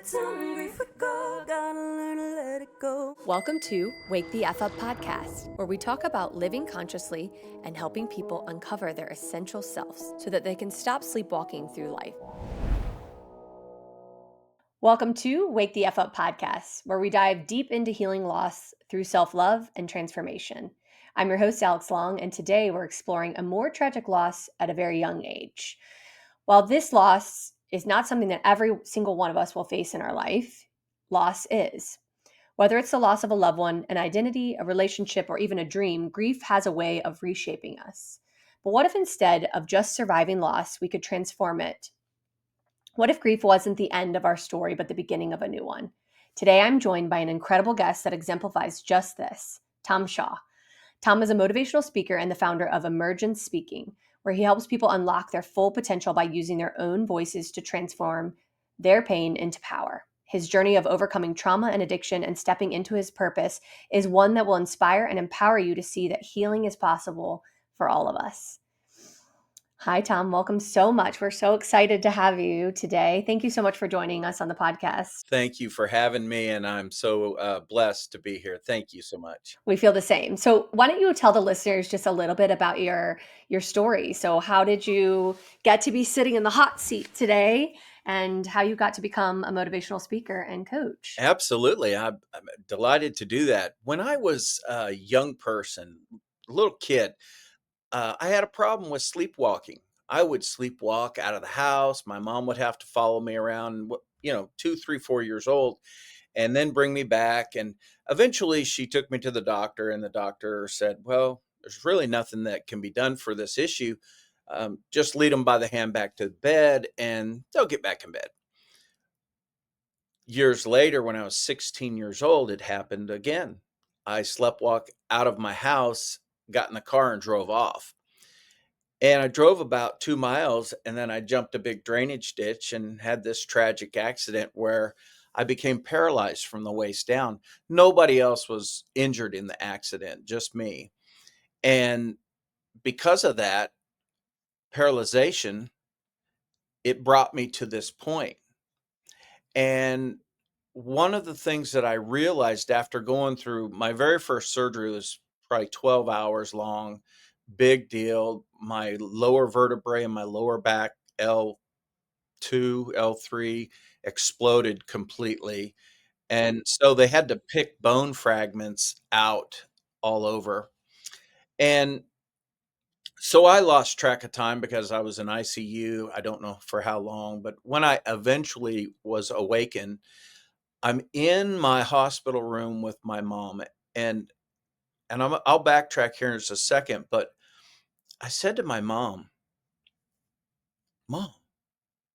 time grief we go, gotta learn to let it go. Welcome to Wake the F Up podcast, where we talk about living consciously and helping people uncover their essential selves so that they can stop sleepwalking through life. Welcome to Wake the F Up podcast, where we dive deep into healing loss through self-love and transformation. I'm your host, Alix Long, and today we're exploring a more tragic loss at a very young age. While this loss is not something that every single one of us will face in our life, loss is. Whether it's the loss of a loved one, an identity, a relationship, or even a dream, grief has a way of reshaping us. But what if instead of just surviving loss, we could transform it? What if grief wasn't the end of our story, but the beginning of a new one? Today, I'm joined by an incredible guest that exemplifies just this, Tom Shaw. Tom is a motivational speaker and the founder of Emergence Speaking, where he helps people unlock their full potential by using their own voices to transform their pain into power. His journey of overcoming trauma and addiction and stepping into his purpose is one that will inspire and empower you to see that healing is possible for all of us. Hi, Tom. Welcome so much. We're so excited to have you today. Thank you so much for joining us on the podcast. Thank you for having me, and I'm so blessed to be here. Thank you so much. We feel the same. So why don't you tell the listeners just a little bit about your story? So how did you get to be sitting in the hot seat today, and how you got to become a motivational speaker and coach? Absolutely. I'm delighted to do that. When I was a young person, a little kid, I had a problem with sleepwalking. I would sleepwalk out of the house. My mom would have to follow me around, 2, 3, 4 years old, and then bring me back. And eventually she took me to the doctor, and the doctor said, well, there's really nothing that can be done for this issue. Just lead them by the hand back to bed, and they'll get back in bed. Years later, when I was 16 years old, it happened again. I sleptwalked out of my house, got in the car, and drove off. And I drove about 2 miles, and then I jumped a big drainage ditch and had this tragic accident where I became paralyzed from the waist down. Nobody else was injured in the accident, just me. And because of that paralyzation, it brought me to this point. And one of the things that I realized after going through my very first surgery was probably 12 hours long, big deal. My lower vertebrae and my lower back, L2, L3, exploded completely. And so they had to pick bone fragments out all over. And so I lost track of time because I was in ICU. I don't know for how long, but when I eventually was awakened, I'm in my hospital room with my mom, and I'll backtrack here in just a second, but I said to my mom, "Mom,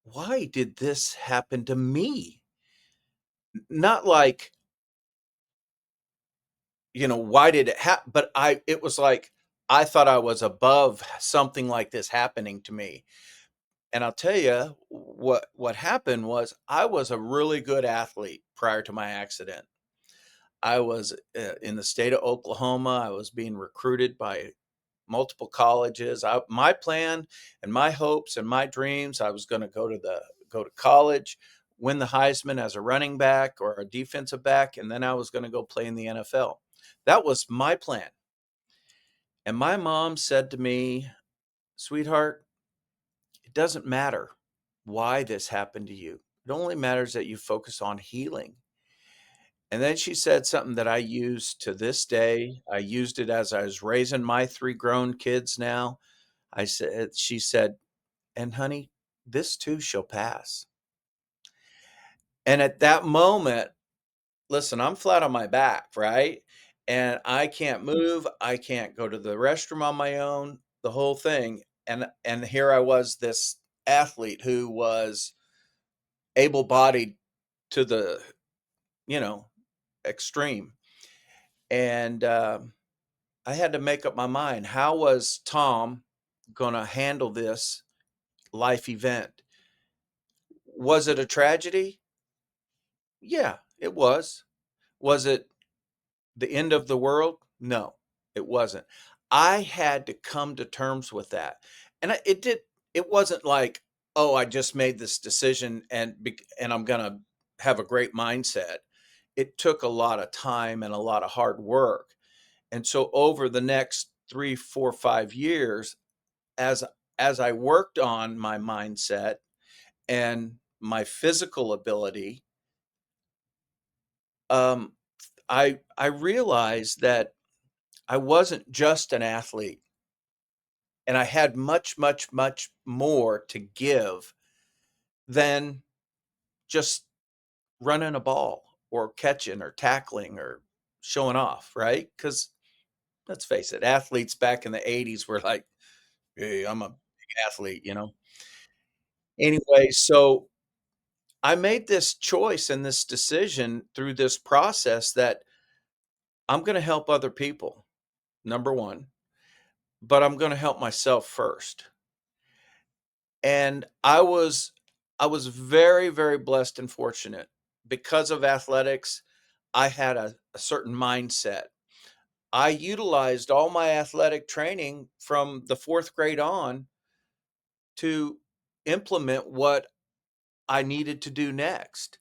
why did this happen to me?" Not like, why did it happen? But it was like I thought I was above something like this happening to me. And I'll tell you what happened was I was a really good athlete prior to my accident. I was in the state of Oklahoma. I was being recruited by multiple colleges. My plan and my hopes and my dreams, I was going to go to college, win the Heisman as a running back or a defensive back, and then I was going to go play in the NFL. That was my plan. And my mom said to me, "Sweetheart, it doesn't matter why this happened to you. It only matters that you focus on healing." And then she said something that I use to this day. I used it as I was raising my 3 grown kids now. She said, "And honey, this too shall pass." And at that moment, listen, I'm flat on my back, right? And I can't move. I can't go to the restroom on my own, the whole thing. And here I was, this athlete who was able-bodied to the, you know, extreme. And I had to make up my mind. How was Tom going to handle this life event? Was it a tragedy? Yeah, it was. Was it the end of the world? No, it wasn't. I had to come to terms with that. And it wasn't like, oh, I just made this decision and I'm going to have a great mindset, it took a lot of time and a lot of hard work. And so over the next 3, 4, 5 years, as as I worked on my mindset and my physical ability, um, I realized that I wasn't just an athlete, and I had much, much, much more to give than just running a ball or catching or tackling or showing off, right? Because let's face it, athletes back in the 80s were like, "Hey, I'm a big athlete," you know? Anyway, so I made this choice and this decision through this process that I'm gonna help other people, number 1, but I'm gonna help myself first. And I was very, very blessed and fortunate. Because of athletics, I had a certain mindset. I utilized all my athletic training from the 4th grade on to implement what I needed to do next.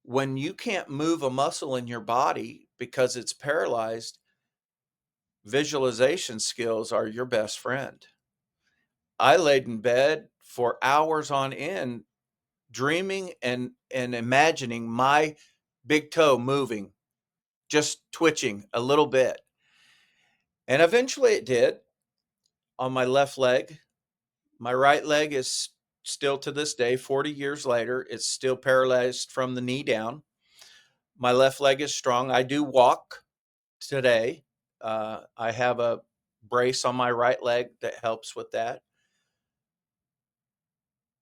When you can't move a muscle in your body because it's paralyzed, visualization skills are your best friend. I laid in bed for hours on end dreaming and imagining my big toe moving, just twitching a little bit. And eventually it did on my left leg. My right leg is still to this day, 40 years later, it's still paralyzed from the knee down. My left leg is strong. I do walk today. I have a brace on my right leg that helps with that.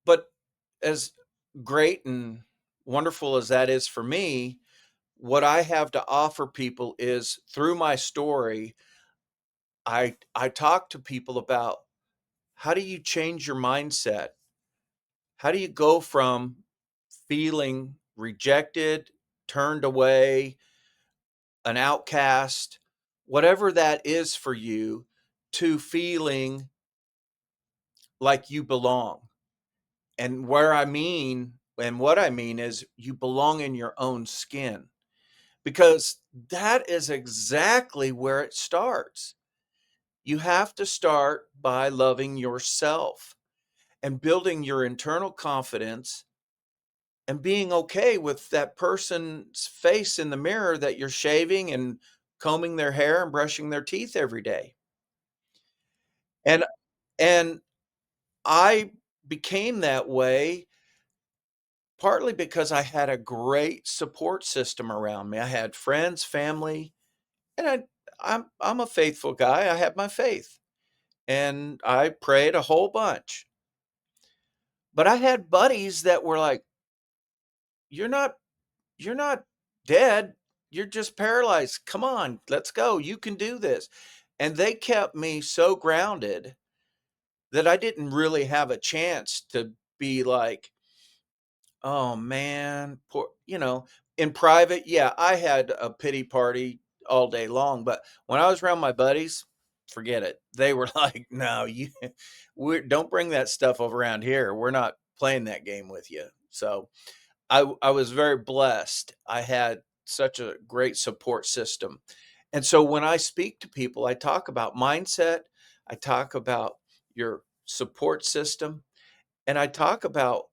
But as great and wonderful as that is for me, what I have to offer people is through my story, I talk to people about how do you change your mindset? How do you go from feeling rejected, turned away, an outcast, whatever that is for you, to feeling like you belong? And what I mean is you belong in your own skin, because that is exactly where it starts. You have to start by loving yourself and building your internal confidence and being okay with that person's face in the mirror that you're shaving and combing their hair and brushing their teeth every day. And and I became that way partly because I had a great support system around me. I had friends, family, and I'm a faithful guy. I have my faith, and I prayed a whole bunch. But I had buddies that were like, "You're not you're not dead. You're just paralyzed. Come on, let's go. You can do this." And they kept me so grounded that I didn't really have a chance to be like, "Oh man, poor," in private, yeah, I had a pity party all day long, but when I was around my buddies, forget it. They were like, "No, we don't bring that stuff over around here. We're not playing that game with you." So I was very blessed. I had such a great support system. And so when I speak to people, I talk about mindset, I talk about your support system, and I talk about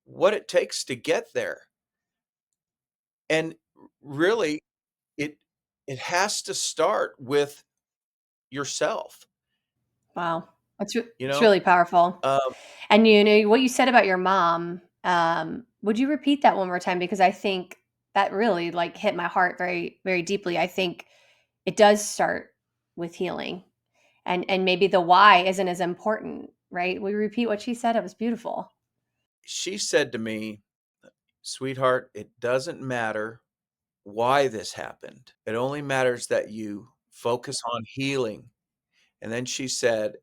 what it takes to get there. And really, it it has to start with yourself, Wow. you It's know? really powerful. Um, And what you said about your mom, would you repeat that one more time? Because I think that really like hit my heart very, very deeply. I think it does start with healing, and maybe the why isn't as important, right? Will you repeat what she said? It was beautiful. she said to me, "Sweetheart, it doesn't matter why this happened. It only matters that you focus on healing." And then she said,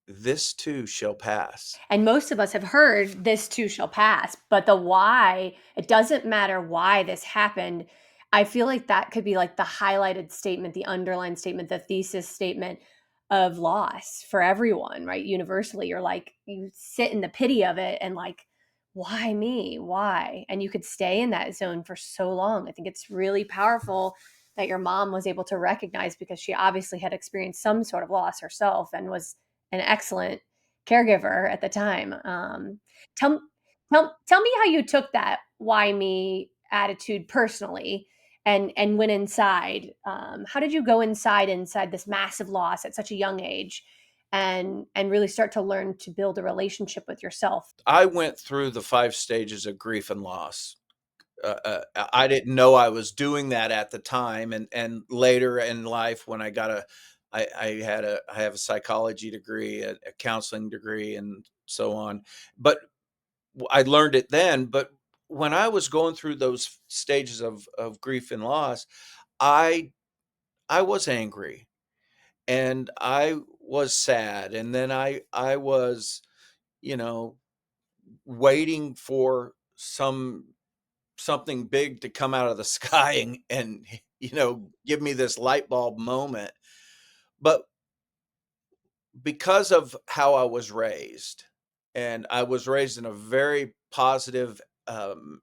"This too shall pass." And most of us have heard this too shall pass, but the why, it doesn't matter why this happened. I feel like that could be like the highlighted statement, the underlined statement, the thesis statement of loss for everyone, right? Universally, you're like, you sit in the pity of it and like, why me? Why? And you could stay in that zone for so long. I think it's really powerful that your mom was able to recognize, because she obviously had experienced some sort of loss herself and was an excellent caregiver at the time. Tell, tell me how you took that why me attitude personally and went inside. How did you go inside this massive loss at such a young age and really start to learn to build a relationship with yourself? I went through the 5 stages of grief and loss. I didn't know I was doing that at the time, and later in life when I have a psychology degree, a counseling degree, and so on. But I learned it then. But when I was going through those stages of grief and loss, I I was angry and I was sad, and then I was, you know, waiting for something big to come out of the sky and give me this light bulb moment. But because of how I was raised, and I was raised in a very positive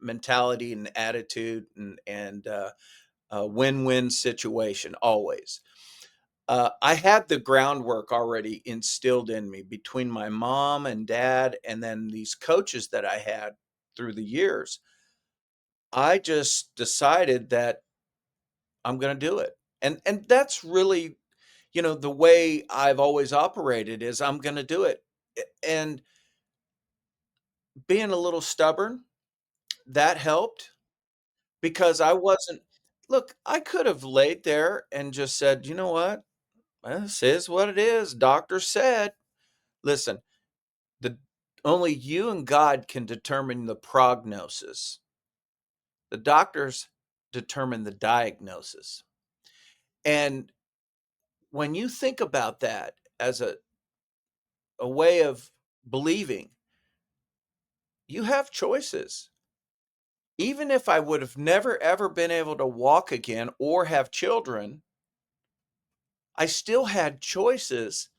mentality and attitude, and a win-win situation always. I had the groundwork already instilled in me between my mom and dad, and then these coaches that I had through the years. I just decided that I'm gonna do it. And that's really, the way I've always operated is I'm gonna do it. And being a little stubborn, that helped because I wasn't look, I could have laid there and just said, "You know what? This is what it is. Doctor said." Listen, the only you and God can determine the prognosis. The doctors determine the diagnosis. And when you think about that as a way of believing, you have choices. Even if I would have never ever been able to walk again or have children, I still had choices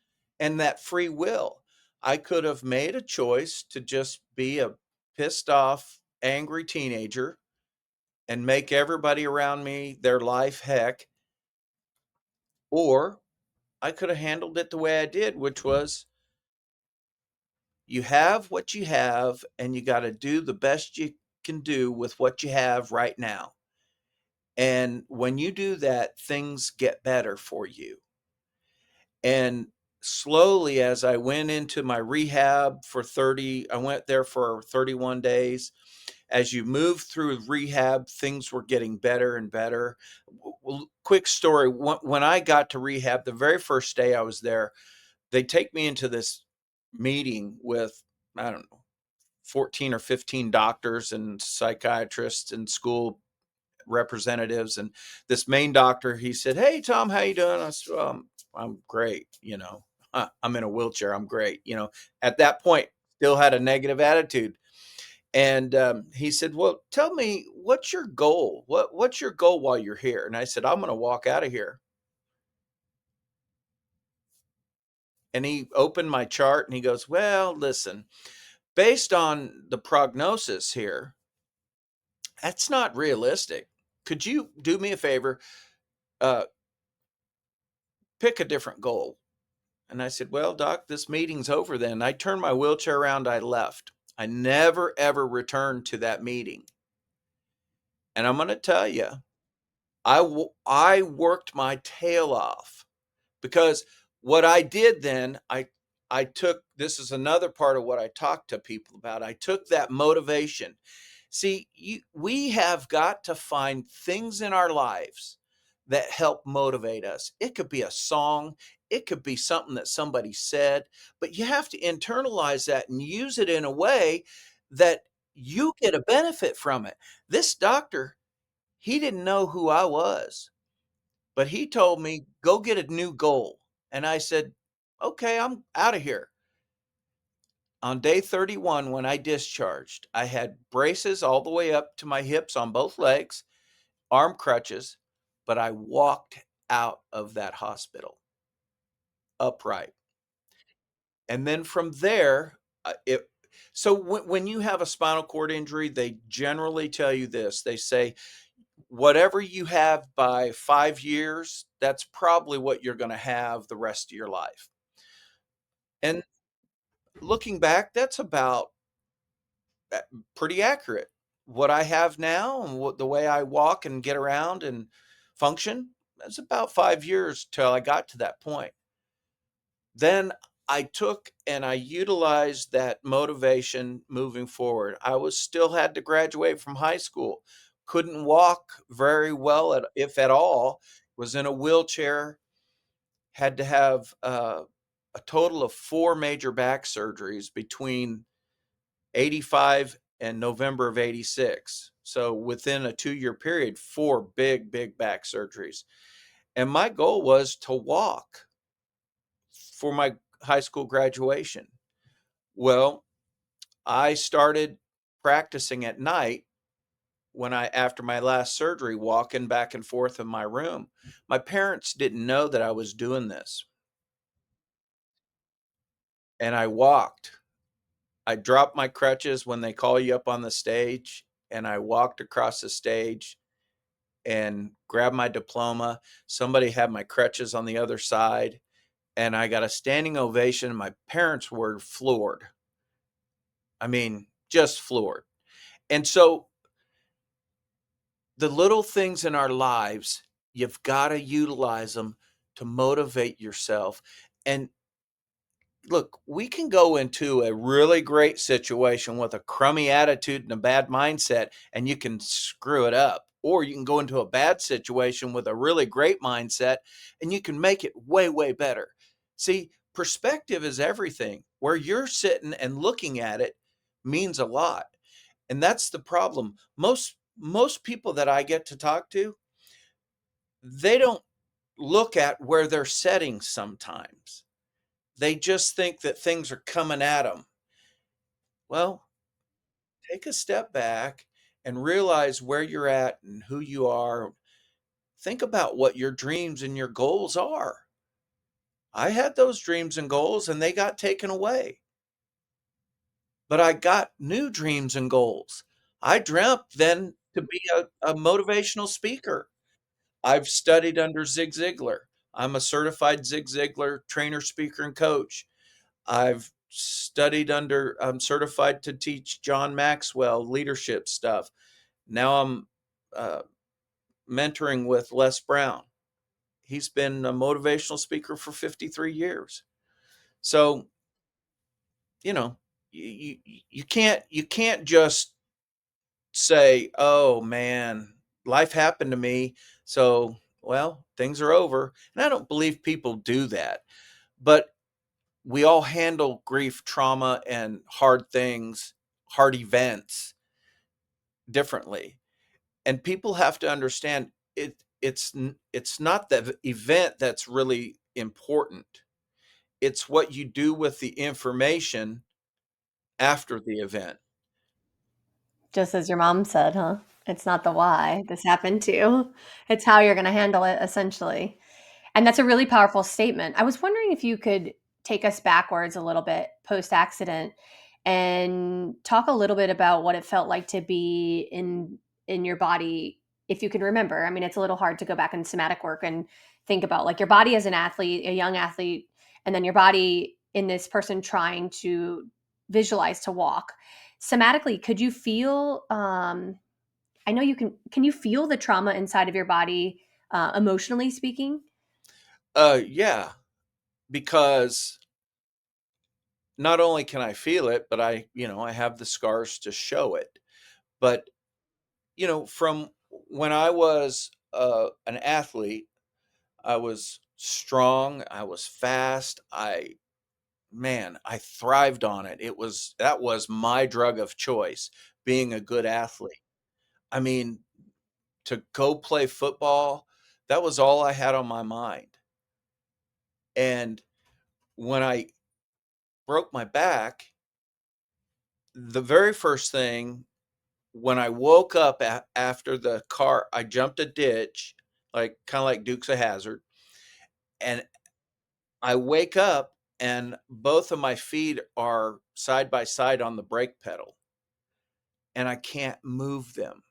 and that free will. I could have made a choice to just be a pissed off, angry teenager and make everybody around me their life heck, or I could have handled it the way I did, which was you have what you have, and you got to do the best you can do with what you have right now. And when you do that, things get better for you. And slowly, as I went into my rehab I went there for 31 days. As you move through rehab, things were getting better and better. Quick story, when I got to rehab, the very first day I was there, they take me into this meeting with, I don't know, 14 or 15 doctors and psychiatrists and school representatives. And this main doctor, he said, "Hey, Tom, how you doing?" I said, I'm great. I'm in a wheelchair. I'm great. At that point, still had a negative attitude. And he said, "Well, tell me, what's your goal? What's your goal while you're here?" And I said, "I'm going to walk out of here." And he opened my chart and he goes, "Well, listen, based on the prognosis here, that's not realistic. Could you do me a favor? Uh, Pick a different goal." And I said, "Well, doc, this meeting's over then." I turned my wheelchair around. I left. I never, ever returned to that meeting. And I'm going to tell you, I worked my tail off because what I did then, I took, this is another part of what I talk to people about. I took that motivation. See, we have got to find things in our lives that help motivate us. It could be a song, it could be something that somebody said, but you have to internalize that and use it in a way that you get a benefit from it. This doctor, he didn't know who I was, but he told me, "Go get a new goal." And I said, "Okay, I'm out of here." On day 31, when I discharged, I had braces all the way up to my hips on both legs, arm crutches, but I walked out of that hospital upright. And then from there, it So when you have a spinal cord injury, they generally tell you this. They say, whatever you have by 5 years, that's probably what you're going to have the rest of your life. And looking back, that's about pretty accurate. What I have now and the way I walk and get around and function, that's about 5 years till I got to that point. Then I took and I utilized that motivation moving forward. I was still had to graduate from high school, couldn't walk very well, if at all, was in a wheelchair, had to have a total of 4 major back surgeries between 85 and November of 86. So within a 2 year period, 4 big back surgeries. And my goal was to walk for my high school graduation. Well, I started practicing at night when after my last surgery, walking back and forth in my room. My parents didn't know that I was doing this. And I walked. I dropped my crutches when they call you up on the stage, and I walked across the stage and grabbed my diploma. Somebody had my crutches on the other side, and I got a standing ovation. My parents were floored. I mean, just floored. And so the little things in our lives, you've got to utilize them to motivate yourself. And look, we can go into a really great situation with a crummy attitude and a bad mindset, and you can screw it up. Or you can go into a bad situation with a really great mindset, and you can make it way better. See, perspective is everything. Where you're sitting and looking at it means a lot. And that's the problem. Most people that I get to talk to, they don't look at where they're setting sometimes. They just think that things are coming at them. Well, take a step back and realize where you're at and who you are. Think about what your dreams and your goals are. I had those dreams and goals and they got taken away. But I got new dreams and goals. I dreamt then to be a motivational speaker. I've studied under Zig Ziglar. I'm a certified Zig Ziglar trainer, speaker, and coach. I've studied under, I'm certified to teach John Maxwell leadership stuff. Now I'm uh, mentoring with Les Brown. He's been a motivational speaker for 53 years. So, you know, you can't just say, "Oh man, life happened to me, so well, things are over." And I don't believe people do that. But we all handle grief, trauma, and hard things, hard events differently. And people have to understand it's not the event that's really important. It's what you do with the information after the event. Just as your mom said, huh? It's not the why this happened to. It's how you're gonna handle it, essentially. And that's a really powerful statement. I was wondering if you could take us backwards a little bit post-accident and talk a little bit about what it felt like to be in your body, if you can remember. I mean, it's a little hard to go back in somatic work and think about like your body as an athlete, a young athlete, and then your body in this person trying to visualize to walk. Somatically, could you feel I know you can you feel the trauma inside of your body emotionally speaking? Yeah, because not only can I feel it, but I have the scars to show it. But, from when I was an athlete, I was strong, I was fast, I thrived on it. That was my drug of choice, being a good athlete. I mean, to go play football, that was all I had on my mind. And when I broke my back, the very first thing when I woke up after the car, I jumped a ditch, like kind of like Dukes of Hazard, and I wake up and both of my feet are side by side on the brake pedal, and I can't move them.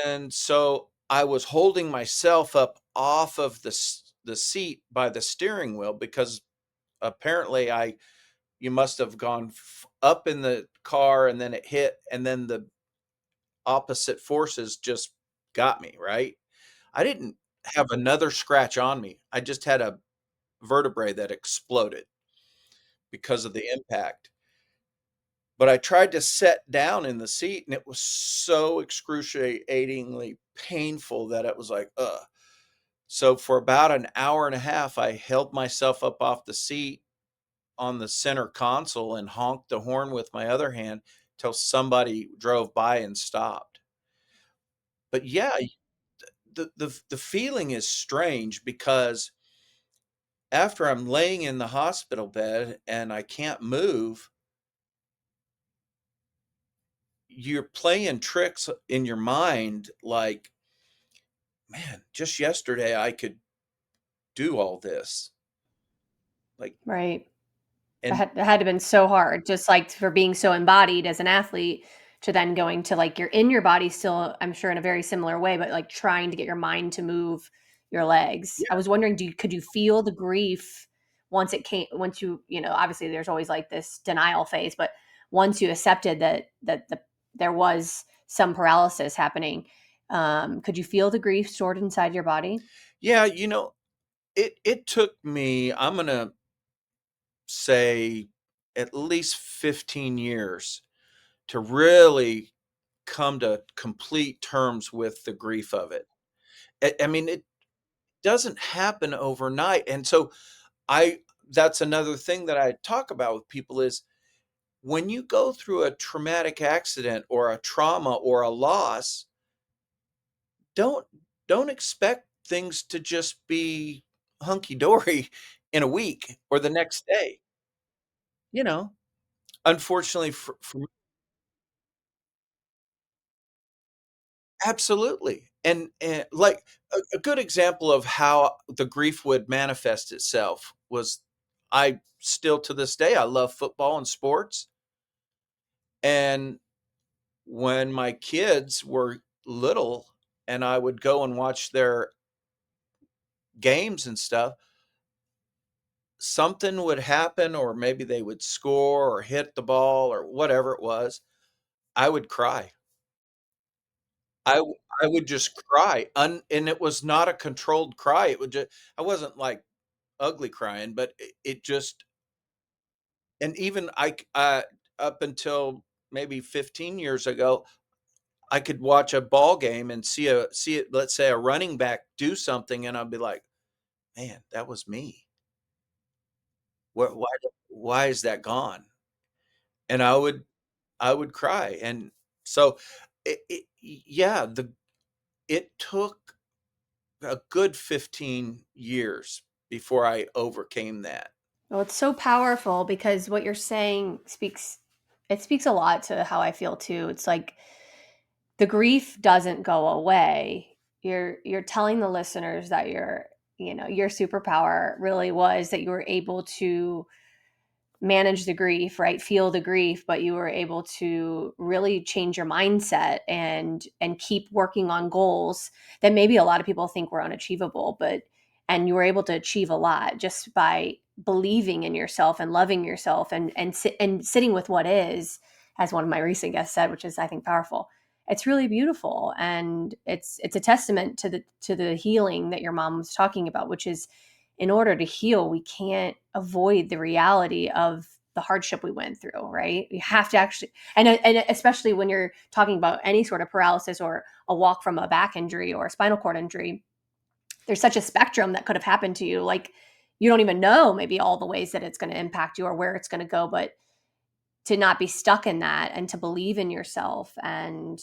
And so I was holding myself up off of the seat by the steering wheel because apparently I you must have gone up in the car and then it hit and then the opposite forces just got me, right? I didn't have another scratch on me. I just had a vertebrae that exploded because of the impact. But I tried to sit down in the seat and it was so excruciatingly painful that it was like, ugh. So for about an hour and a half, I held myself up off the seat on the center console and honked the horn with my other hand till somebody drove by and stopped. But yeah, the feeling is strange because after I'm laying in the hospital bed and I can't move, you're playing tricks in your mind like, man, just yesterday I could do all this. Like, Right. and That had to been so hard, just, like, for being so embodied as an athlete to then going to, like, you're in your body still, I'm sure in a very similar way, but, like, trying to get your mind to move your legs. I yeah, was wondering, could you feel the grief once you know, obviously there's always, like, this denial phase, but once you accepted there was some paralysis happening, could you feel the grief stored inside your body? yeah, it took me, I'm gonna say at least 15 years to really come to complete terms with the grief of it. I mean, it doesn't happen overnight. And so I that's another thing that I talk about with people is when you go through a traumatic accident or a trauma or a loss, don't don't expect things to just be hunky dory in a week or the next day. You know, unfortunately for absolutely. And like a good example of how the grief would manifest itself was I still to this day I love football and sports. And when my kids were little and I would go and watch their games and stuff, something would happen or maybe they would score or hit the ball or whatever it was, I would cry. I would just cry, and it was not a controlled cry, it would just I wasn't, like, ugly crying, but it just and even up until maybe 15 years ago, I could watch a ball game and see it, let's say, a running back do something, and I'd be like, "Man, that was me. Why is that gone?" And I would cry, and so yeah, it took a good 15 years before I overcame that. Well, it's so powerful because what you're saying speaks a lot to how I feel too. It's like the grief doesn't go away. You're telling the listeners that your superpower really was that you were able to manage the grief, right? Feel the grief, but you were able to really change your mindset and keep working on goals that maybe a lot of people think were unachievable, but and you were able to achieve a lot just by believing in yourself and loving yourself and sitting with what is, as one of my recent guests said, which is I think powerful. It's really beautiful and it's a testament to the healing that your mom was talking about, which is in order to heal, we can't avoid the reality of the hardship we went through, right? We have to actually, and especially when you're talking about any sort of paralysis or a walk from a back injury or a spinal cord injury, there's such a spectrum that could have happened to you. Like you don't even know maybe all the ways that it's going to impact you or where it's going to go, but to not be stuck in that and to believe in yourself and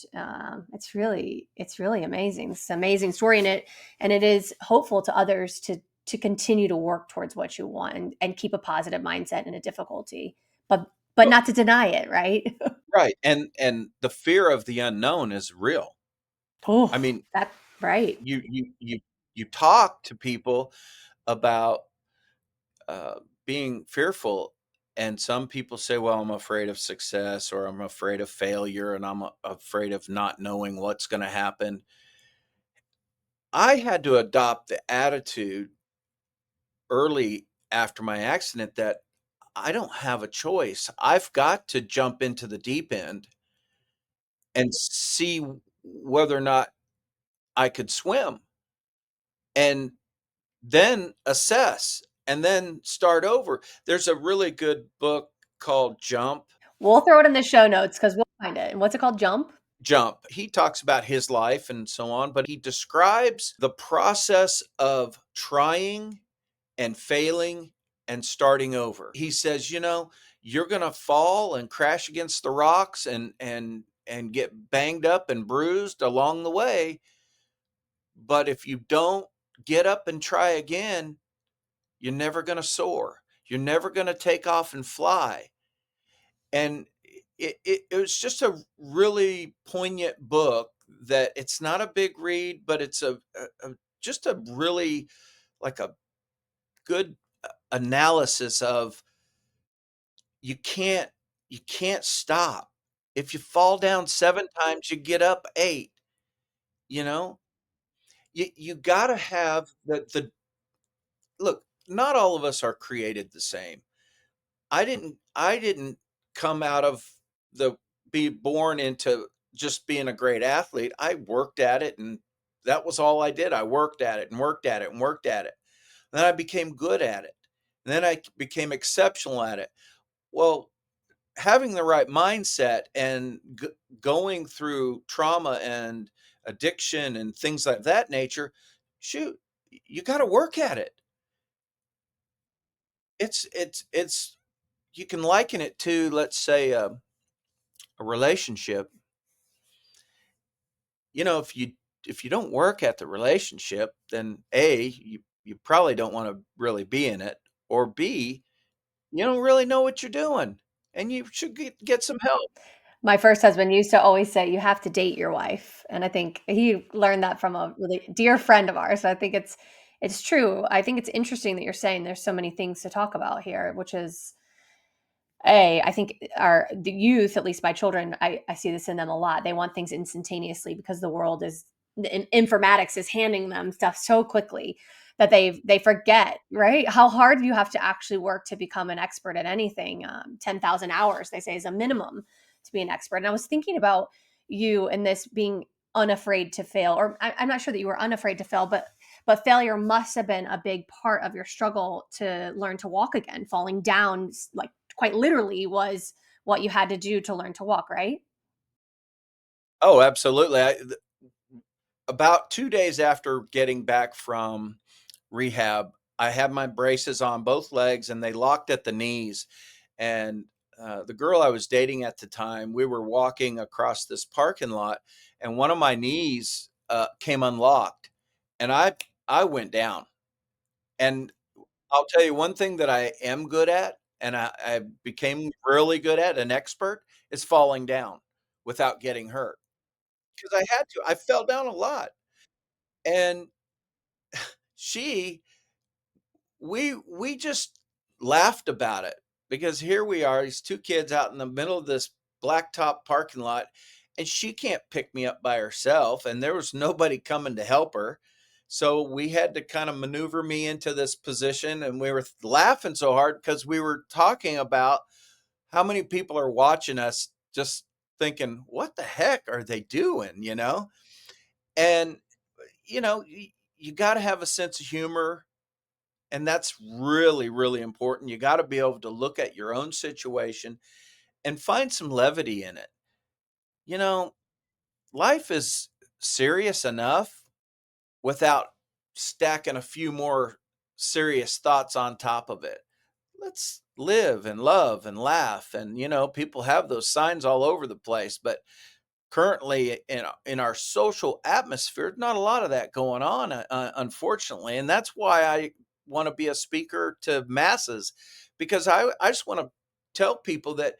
it's really amazing. It's an amazing story in it and it is hopeful to others to continue to work towards what you want and keep a positive mindset in a difficulty but Well, not to deny it, right? right, and the fear of the unknown is real. I Oh, mean, that right. you talk to people about, being fearful, And some people say, well, I'm afraid of success or I'm afraid of failure and I'm afraid of not knowing what's going to happen. I had to adopt the attitude early after my accident that I don't have a choice. I've got to jump into the deep end and see whether or not I could swim and then assess and then start over. There's a really good book called We'll throw it in the show notes because we'll find it. And what's it called? Jump? Jump. He talks about his life and so on, but he describes the process of trying and failing and starting over. He says, you're going to fall and crash against the rocks and get banged up and bruised along the way, but if you don't get up and try again, you're never going to soar. You're never going to take off and fly. And it was just a really poignant book that it's not a big read, but it's just a really like a good analysis of you can't you can't stop. If you fall down 7 times, you get up 8, you know? You gotta have the look, not all of us are created the same. I didn't come out of the be born into just being a great athlete. I worked at it and that was all I did. I worked at it and worked at it and worked at it. Then I became good at it. And then I became exceptional at it. Well, having the right mindset and going through trauma and addiction and things like that nature, shoot, you got to work at it. It's you can liken it to, let's say, a relationship. If you don't work at the relationship, then A, you probably don't want to really be in it, or B, you don't really know what you're doing, and you should get some help. My first husband used to always say, "You have to date your wife," and I think he learned that from a really dear friend of ours. So I think it's true. I think it's interesting that you're saying there's so many things to talk about here, which is I think the youth, at least my children, I see this in them a lot. They want things instantaneously because the world is in informatics is handing them stuff so quickly that they forget, right? How hard you have to actually work to become an expert at anything. 10,000 hours, they say, is a minimum to be an expert. And I was thinking about you and this being unafraid to fail, or I'm not sure that you were unafraid to fail, but failure must have been a big part of your struggle to learn to walk again. Falling down, like quite literally, was what you had to do to learn to walk, right? Oh, absolutely. About 2 days after getting back from rehab, I had my braces on both legs and they locked at the knees. And the girl I was dating at the time, we were walking across this parking lot, and one of my knees came unlocked, and I went down. And I'll tell you one thing that I am good at, and I became really good at, an expert, is falling down without getting hurt because I had to. I fell down a lot, and she we just laughed about it because here we are, these 2 kids out in the middle of this blacktop parking lot, and she can't pick me up by herself, and there was nobody coming to help her. So we had to kind of maneuver me into this position, and we were laughing so hard because we were talking about how many people are watching us just thinking, "What the heck are they doing?" And you got to have a sense of humor, and that's really, really important. You got to be able to look at your own situation and find some levity in it. You know, life is serious enough without stacking a few more serious thoughts on top of it. Let's live and love and laugh. And, people have those signs all over the place, but currently in our social atmosphere, not a lot of that going on, unfortunately, and that's why I want to be a speaker to masses, because I just want to tell people that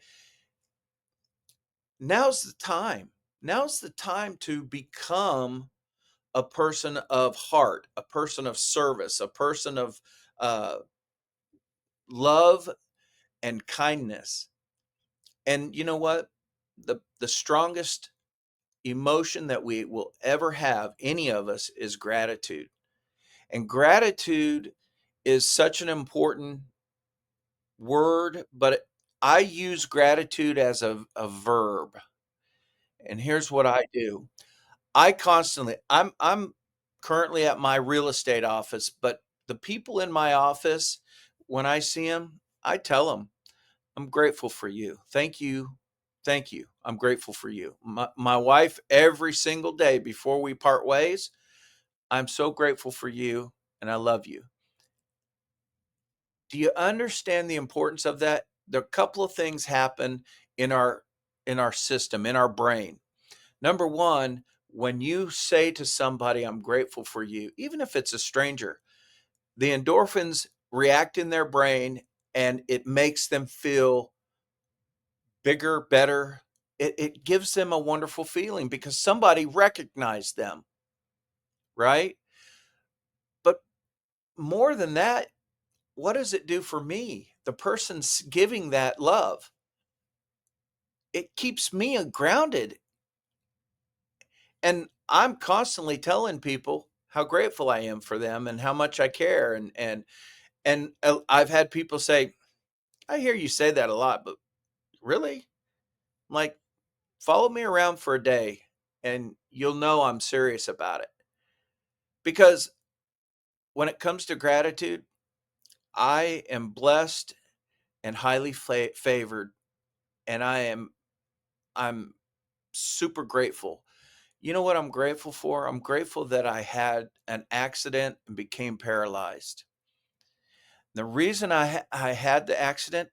now's the time. Now's the time to become a person of heart, a person of service, a person of uh, love and kindness. And you know what? The strongest emotion that we will ever have, any of us, is gratitude. And gratitude is such an important word, but I use gratitude as a verb. And here's what I do. I'm currently at my real estate office, but the people in my office, when I see them, I tell them, I'm grateful for you. Thank you. Thank you. I'm grateful for you. My wife, every single day before we part ways, I'm so grateful for you and I love you. Do you understand the importance of that? There are a couple of things happen in our system, in our brain. Number one, when you say to somebody, I'm grateful for you, even if it's a stranger, the endorphins react in their brain and it makes them feel bigger, better. It gives them a wonderful feeling because somebody recognized them, right? But more than that, what does it do for me? The person's giving that love. It keeps me grounded. And I'm constantly telling people how grateful I am for them and how much I care. And I've had people say, I hear you say that a lot, but really? I'm like, follow me around for a day and you'll know I'm serious about it. Because when it comes to gratitude, I am blessed and highly favored, and I'm super grateful. You know what I'm grateful for? I'm grateful that I had an accident and became paralyzed. The reason I had the accident,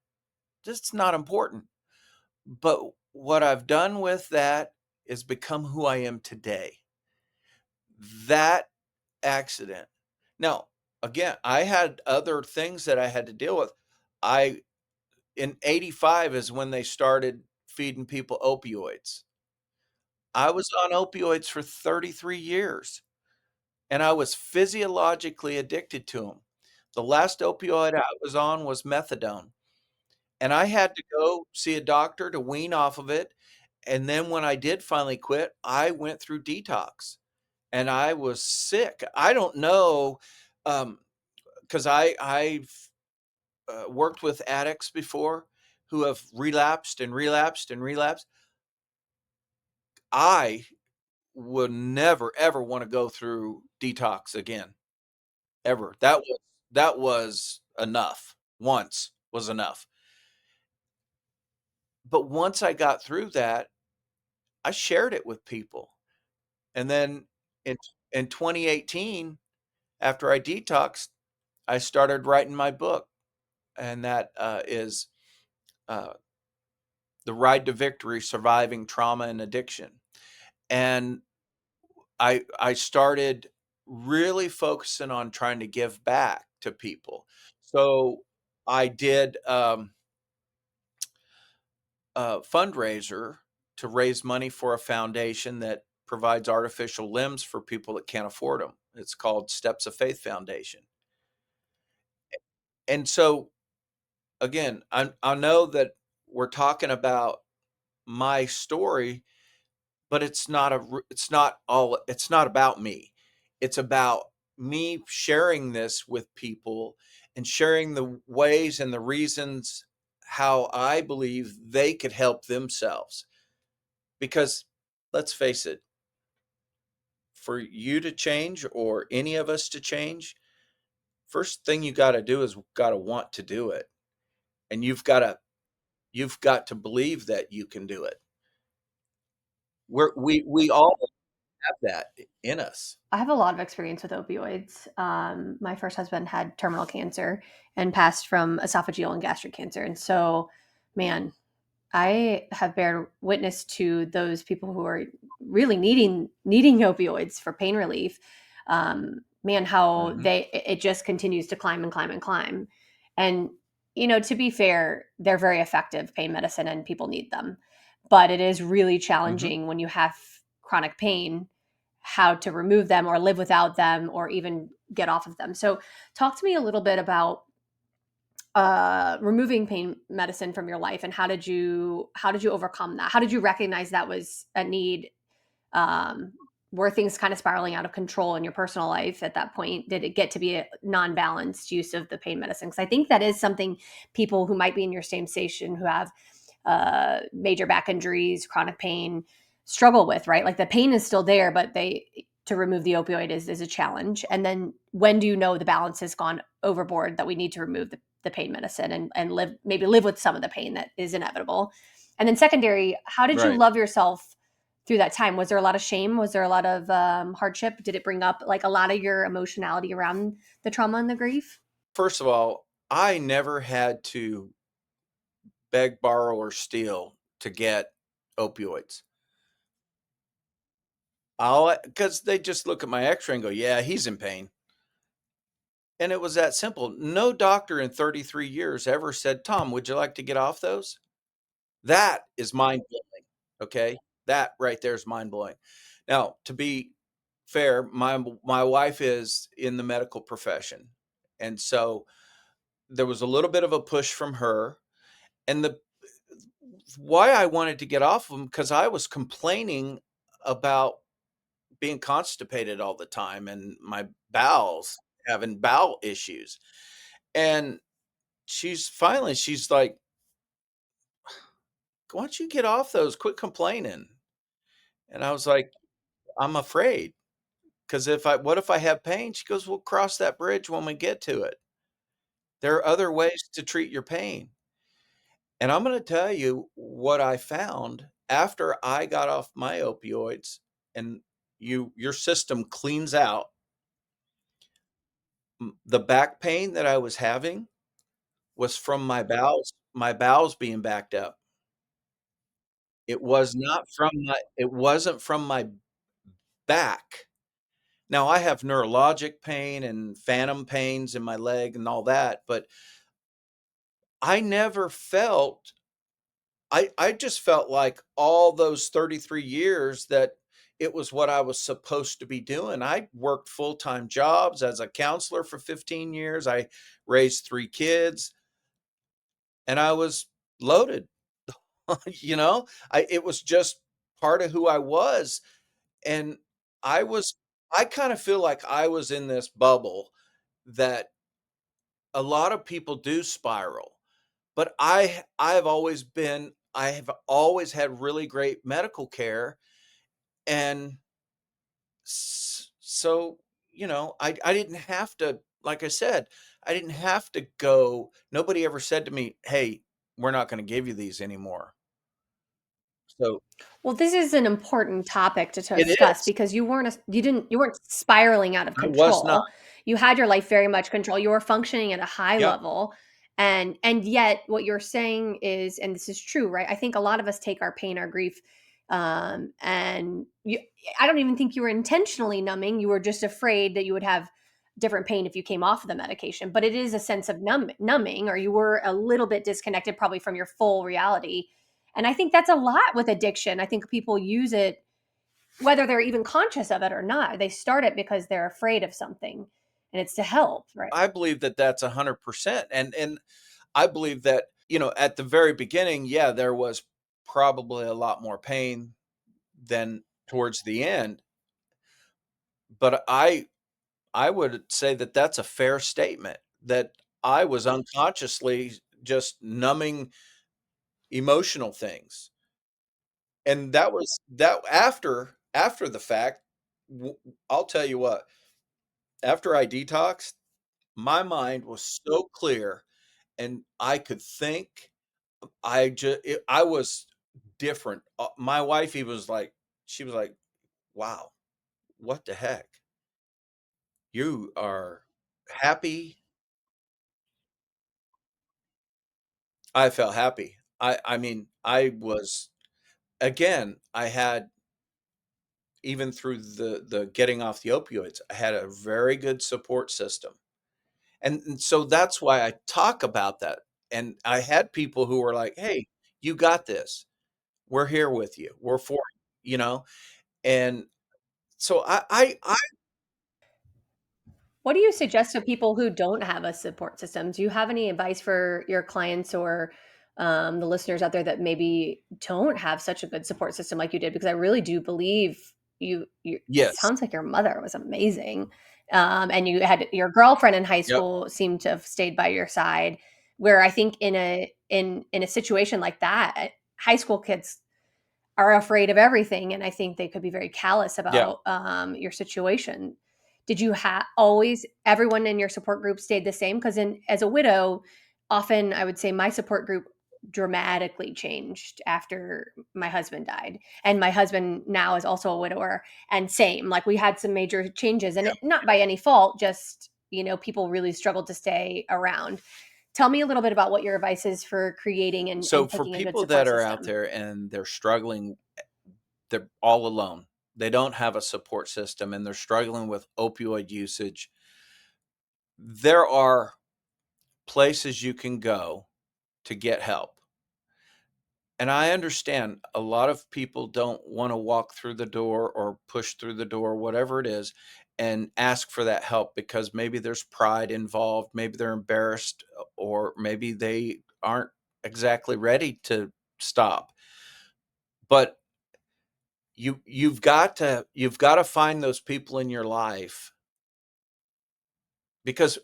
that's not important. But what I've done with that is become who I am today. That accident. Now, again, I had other things that I had to deal with. I In 85 is when they started feeding people opioids. I was on opioids for 33 years, and I was physiologically addicted to them. The last opioid I was on was methadone, and I had to go see a doctor to wean off of it, and then when I did finally quit, I went through detox, and I was sick. I don't know, um, 'cause I've, worked with addicts before who have relapsed and relapsed and relapsed. I would never, ever wanna go through detox again, ever. That was enough. Once was enough. But once I got through that, I shared it with people. And then in in 2018, after I detoxed, I started writing my book, and that, is, uh, The Ride to Victory: Surviving Trauma and Addiction. And I started really focusing on trying to give back to people. So I did a fundraiser to raise money for a foundation that provides artificial limbs for people that can't afford them. It's called Steps of Faith Foundation. And so again, I know that we're talking about my story, but it's not about me. It's about me sharing this with people and sharing the ways and the reasons how I believe they could help themselves. Because let's face it, for you to change or any of us to change, first thing you got to do is got to want to do it. And you've got to believe that you can do it. We all have that in us. I have a lot of experience with opioids. My first husband had terminal cancer and passed from esophageal and gastric cancer. And so, man, I have bear witness to those people who are really needing opioids for pain relief. Man, how Mhm. it just continues to climb and climb and climb. And to be fair, they're very effective pain medicine, and people need them. But it is really Mhm. challenging when you have chronic pain, how to remove them or live without them or even get off of them. So, talk to me a little bit about removing pain medicine from your life, and how did you overcome that? How did you recognize that was a need? Um, were things kind of spiraling out of control in your personal life at that point? Did it get to be a non-balanced use of the pain medicine? Because I think that is something people who might be in your same station who have major back injuries, chronic pain, struggle with, right? Like the pain is still there, but they to remove the opioid is a challenge. And then when do you know the balance has gone overboard that we need to remove the pain medicine and live with some of the pain that is inevitable? And then secondary, how did you Right. love yourself through that time? Was there a lot of shame? Was there a lot of hardship? Did it bring up like a lot of your emotionality around the trauma and the grief? First of all, I never had to beg, borrow, or steal to get opioids. I'll because they just look at my X-ray and go, "Yeah, he's in pain." And it was that simple. No doctor in 33 years ever said, "Tom, would you like to get off those?" That is mind-blowing, okay? That right there is mind-blowing. Now, to be fair, my wife is in the medical profession, and so there was a little bit of a push from her, and the why I wanted to get off of them because I was complaining about being constipated all the time and my bowels having bowel issues. And she's like, "Why don't you get off those? Quit complaining." And I was like, "I'm afraid because if I what if I have pain?" She goes, "We'll cross that bridge when we get to it. There are other ways to treat your pain." And I'm going to tell you what I found after I got off my opioids and your system cleans out the back pain that I was having was from my bowels being backed up. It wasn't from my back. Now I have neurologic pain and phantom pains in my leg and all that, but I never felt I just felt like all those 33 years that it was what I was supposed to be doing. I worked full-time jobs as a counselor for 15 years. I raised 3 kids and I was loaded. You know? It was just part of who I was, and I was I kinda feel like I was in this bubble that a lot of people do spiral, but I have always had really great medical care, and so, I didn't have to like I said, I didn't have to go nobody ever said to me, "Hey, we're not gonna give you these anymore." So Well, this is an important topic to it discuss is. because you weren't spiraling out of I was not. control. You had your life very much control. You were functioning at a high Yep. level, and yet what you're saying is, and this is true, right? I think a lot of us take our pain, our grief, and I don't even think you were intentionally numbing. You were just afraid that you would have different pain if you came off of the medication. But it is a sense of numbing, or you were a little bit disconnected, probably from your full reality. And I think that's a lot with addiction. I think people use it whether they're even conscious of it or not. They start it because they're afraid of something, and it's to help, right? I believe that that's 100%, and I believe that, at the very beginning, yeah, there was probably a lot more pain than towards the end, but I would say that that's a fair statement, that I was unconsciously just numbing emotional things, and that was that after the fact, w I'll tell you what, after I detoxed, my mind was so clear, and I could think. I was different. My wife, she was like, "Wow, what the heck? You are happy." I felt happy. I mean, I was again, I had even through the getting off the opioids, I had a very good support system. And so that's why I talk about that. And I had people who were like, "Hey, you got this. We're here with you. We're for you," you know? And so I What do you suggest to people who don't have a support system? Do you have any advice for your clients or the listeners out there that maybe don't have such a good support system like you did? Because I really do believe it Yes. sounds like your mother was amazing. And you had your girlfriend in high Yep. school seemed to have stayed by your side. Where I think in a situation like that, high school kids are afraid of everything, and I think they could be very callous Yeah. about your situation. Did you always everyone in your support group stayed the same? Because in as a widow, often I would say my support group dramatically changed after my husband died, and my husband now is also a widower, and same, like we had some major changes, and Yeah. not by any fault, just people really struggled to stay around. Tell me a little bit about what your advice is for creating So and for picking a good people that support are out system. there and they're struggling, they're all alone. They don't have a support system and they're struggling with opioid usage. There are places you can go to get help. And I understand a lot of people don't want to walk through the door or push through the door, whatever it is, and ask for that help because maybe there's pride involved, maybe they're embarrassed, or maybe they aren't exactly ready to stop. But you've got to find those people in your life because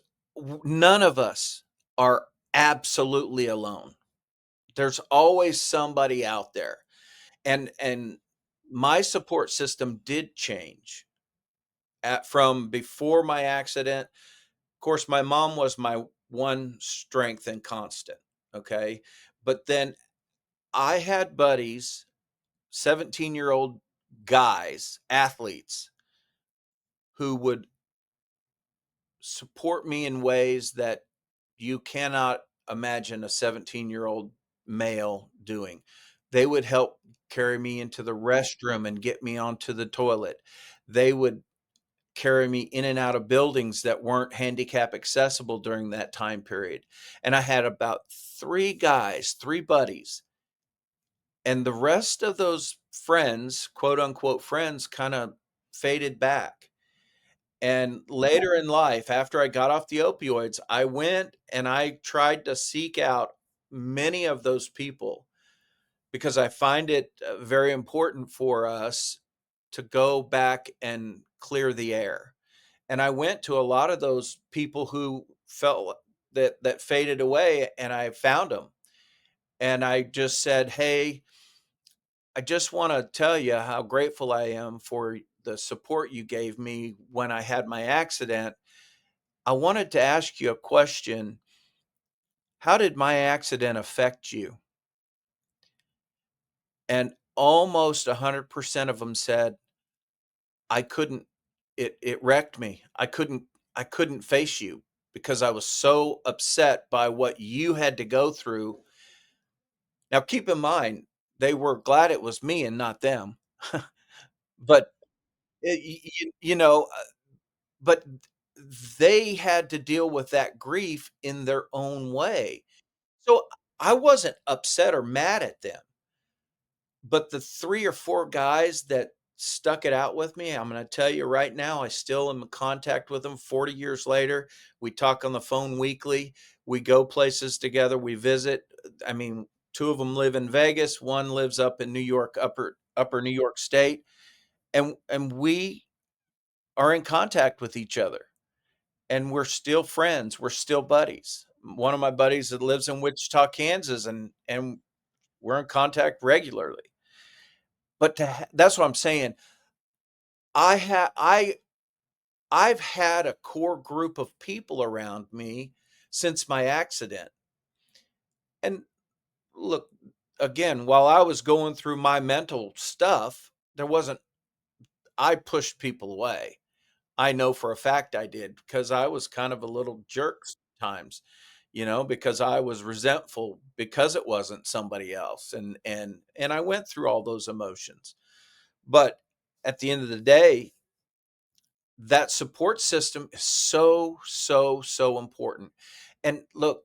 none of us are absolutely alone. There's always somebody out there. And my support system did change from before my accident. Of course, my mom was my one strength and constant, okay? But then I had buddies, 17-year-old guys, athletes, who would support me in ways that you cannot imagine a 17-year-old male doing. They would help carry me into the restroom and get me onto the toilet. They would carry me in and out of buildings that weren't handicap accessible during that time period. And I had about 3 guys, 3 buddies, and the rest of those friends, quote unquote friends, kind of faded back. And later in life, after I got off the opioids, I went and I tried to seek out many of those people because I find it very important for us to go back and clear the air. And I went to a lot of those people who felt that faded away, and I found them. And I just said, "Hey, I just want to tell you how grateful I am for the support you gave me when I had my accident. I wanted to ask you a question. How did my accident affect you?" And almost 100% of them said, "I couldn't it wrecked me. I couldn't face you because I was so upset by what you had to go through." Now keep in mind, they were glad it was me and not them. But but they had to deal with that grief in their own way. So I wasn't upset or mad at them, but the 3 or 4 guys that stuck it out with me, I'm gonna tell you right now, I still am in contact with them 40 years later. We talk on the phone weekly. We go places together. We visit. I mean, 2 of them live in Vegas, 1 lives up in New York, upper New York State, and we are in contact with each other, and we're still friends. We're still buddies. One of my buddies that lives in Wichita, Kansas, and we're in contact regularly. But that's what I'm saying. I ha I've had a core group of people around me since my accident. And look, again, while I was going through my mental stuff, there wasn't I pushed people away. I know for a fact I did because I was kind of a little jerk sometimes, because I was resentful because it wasn't somebody else, and I went through all those emotions. But at the end of the day, that support system is so, so, so important. And look,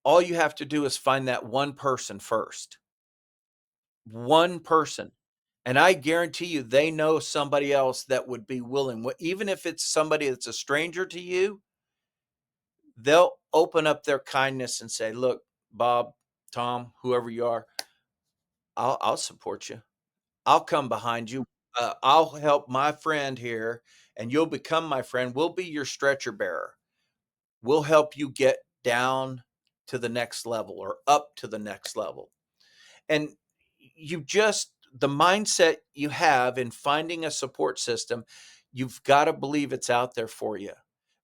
all you have to do is find that one person first. One person. And I guarantee you, they know somebody else that would be willing, even if it's somebody that's a stranger to you, they'll open up their kindness and say, "Look, Bob, Tom, whoever you are, I'll support you. I'll come behind you. I'll help my friend here, and you'll become my friend. We'll be your stretcher bearer. We'll help you get down to the next level or up to the next level." And you just, the mindset you have in finding a support system, you've got to believe it's out there for you.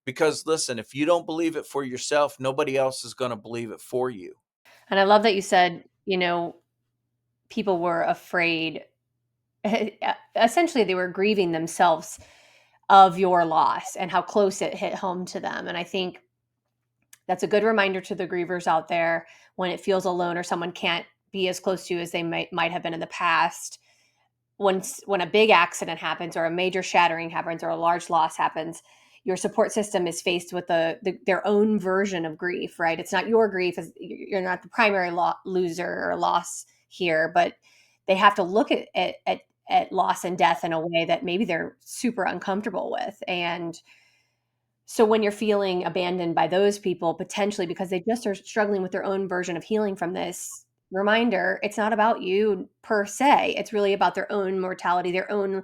Because listen, if you don't believe it for yourself, nobody else is going to believe it for you. And I love that you said, people were afraid. Essentially, they were grieving themselves of your loss and how close it hit home to them. And I think that's a good reminder to the grievers out there when it feels alone or someone can't be as close to you as they might have been in the past. When a big accident happens or a major shattering happens or a large loss happens, your support system is faced with their own version of grief, right? It's not your grief, you're not the primary loser or loss here, but they have to look at loss and death in a way that maybe they're super uncomfortable with. And so when you're feeling abandoned by those people, potentially because they just are struggling with their own version of healing from this, reminder, it's not about you per se. It's really about their own mortality, their own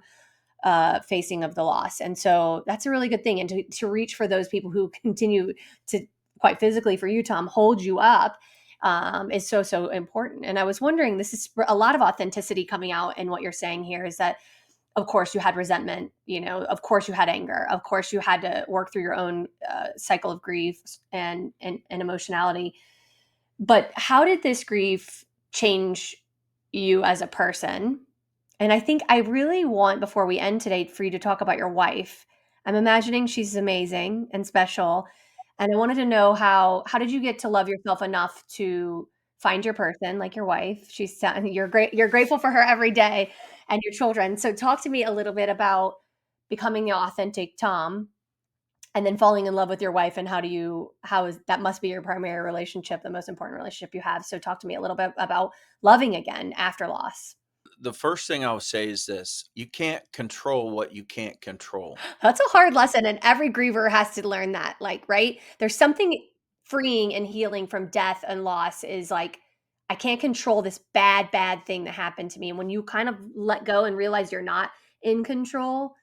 facing of the loss. And so that's a really good thing. And to reach for those people who continue to, quite physically for you, Tom, hold you up, is so, so important. And I was wondering, this is a lot of authenticity coming out in what you're saying here, is that of course you had resentment, of course you had anger, of course you had to work through your own cycle of grief and emotionality. But how did this grief change you as a person? And I think I really want, before we end today, for you to talk about your wife. I'm imagining she's amazing and special. And I wanted to know, how did you get to love yourself enough to find your person like your wife? You're great. You're grateful for her every day, and your children. So talk to me a little bit about becoming the authentic Tom and then falling in love with your wife, and how is that, must be your primary relationship, the most important relationship you have. So talk to me a little bit about loving again after loss. The first thing I'll say is this: you can't control what you can't control. That's a hard lesson, and every griever has to learn that, like, right? There's something freeing and healing from death and loss, is like, I can't control this bad, bad thing that happened to me. And when you kind of let go and realize you're not in control,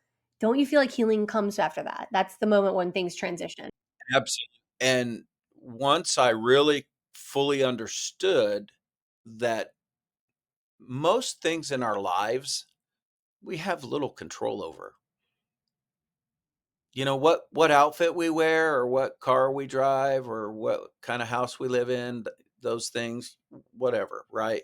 don't you feel like healing comes after that? That's the moment when things transition. Absolutely. And once I really fully understood that most things in our lives we have little control over. What outfit we wear or what car we drive or what kind of house we live in, those things, whatever, right?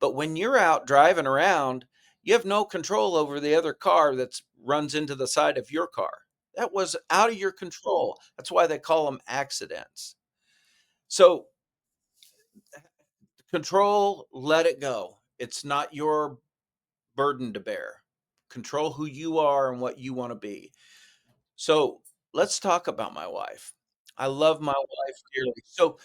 But when you're out driving around, you have no control over the other car that runs into the side of your car. That was out of your control. That's why they call them accidents. So control, let it go. It's not your burden to bear. Control who you are and what you want to be. So let's talk about my wife. I love my wife dearly. So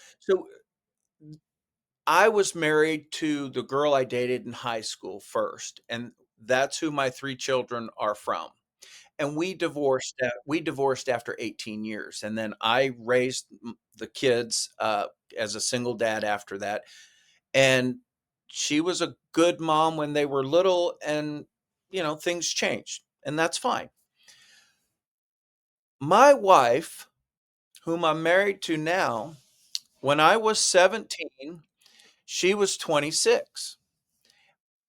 I was married to the girl I dated in high school first, and that's who my three children are from. And we divorced after 18 years, and then I raised the kids as a single dad after that. And she was a good mom when they were little, and things changed, and that's fine. My wife, whom I'm married to now, when I was 17, she was 26.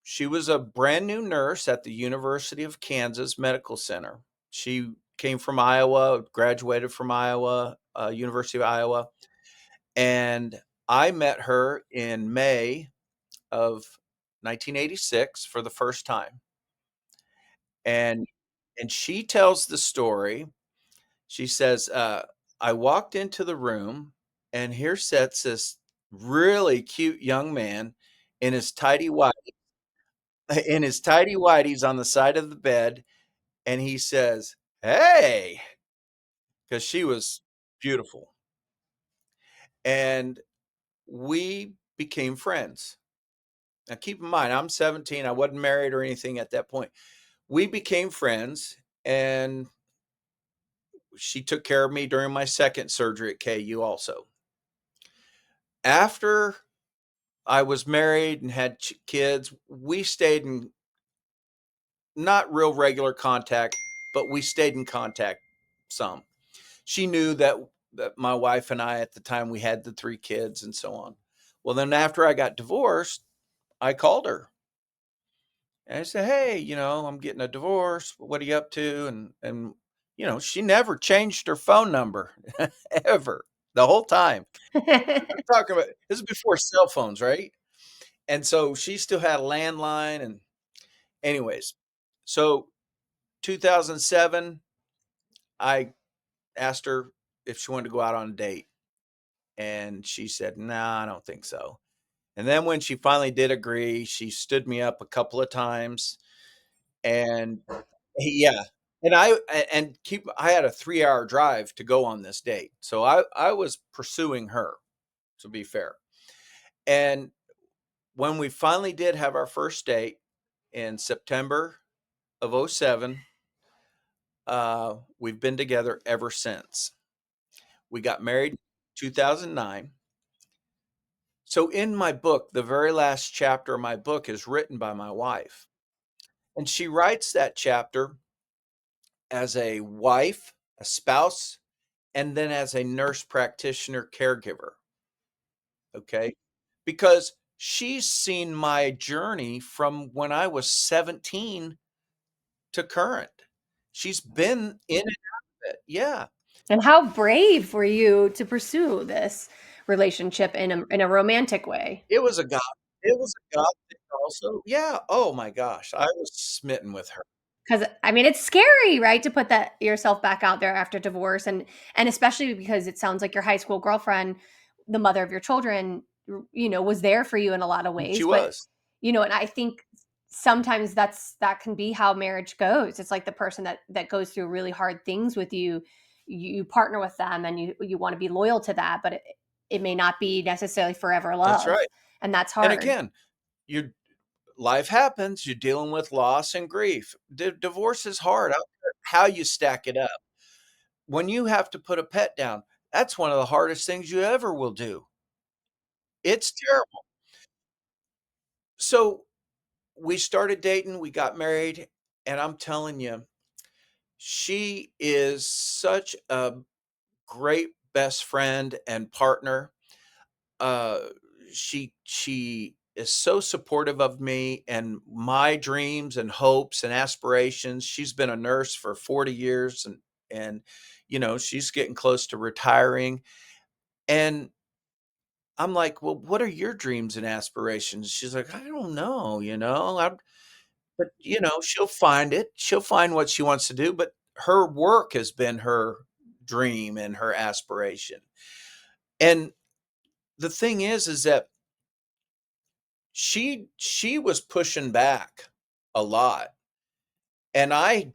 She was a brand new nurse at the University of Kansas Medical Center. She came from Iowa, graduated from Iowa, University of Iowa, and I met her in May of 1986 for the first time. And she tells the story. She says, I walked into the room, and here sits this really cute young man in his tidy white in his tidy whities on the side of the bed, and he says, "Hey," because she was beautiful. And we became friends. Now, keep in mind, I'm 17. I wasn't married or anything at that point. We became friends, and she took care of me during my second surgery at KU also. After I was married and had kids, we stayed in not real regular contact, but we stayed in contact some. She knew that my wife and I at the time, we had the 3 kids and so on. Well, then after I got divorced, I called her and I said, "Hey, I'm getting a divorce. What are you up to?" And she never changed her phone number ever the whole time. I'm talking about this is before cell phones, right? And so she still had a landline. And anyways, so 2007, I asked her if she wanted to go out on a date, and she said, "Nah, I don't think so." And then when she finally did agree, she stood me up a couple of times, and yeah. And I had a 3-hour drive to go on this date. So I was pursuing her, to be fair. And when we finally did have our first date in September of '07, we've been together ever since. We got married in 2009. So in my book, the very last chapter of my book is written by my wife. And she writes that chapter as a wife, a spouse, and then as a nurse practitioner caregiver. Okay. Because she's seen my journey from when I was 17 to current. She's been in and out of it. Yeah. And how brave were you to pursue this relationship in a romantic way? It was a God. It was a God thing also. Yeah. Oh my gosh. I was smitten with her. 'Cause, I mean, it's scary, right, to put that yourself back out there after divorce, and especially because it sounds like your high school girlfriend, the mother of your children, was there for you in a lot of She ways, but, was. and I think sometimes that can be how marriage goes. It's like the person that goes through really hard things with you, you partner with them and you wanna be loyal to that, but it may not be necessarily forever That's love, right. and that's And hard. again, you life happens. You're dealing with loss and grief. Divorce is hard. I don't care how you stack it up. When you have to put a pet down, that's one of the hardest things you ever will do. It's terrible. So we started dating, we got married, and I'm telling you, she is such a great best friend and partner. Uh, she is so supportive of me and my dreams and hopes and aspirations. She's been a nurse for 40 years, and she's getting close to retiring. And I'm like, "Well, what are your dreams and aspirations?" She's like, "I don't know, but she'll find it. She'll find what she wants to do, but her work has been her dream and her aspiration." And the thing is that she was pushing back a lot. And I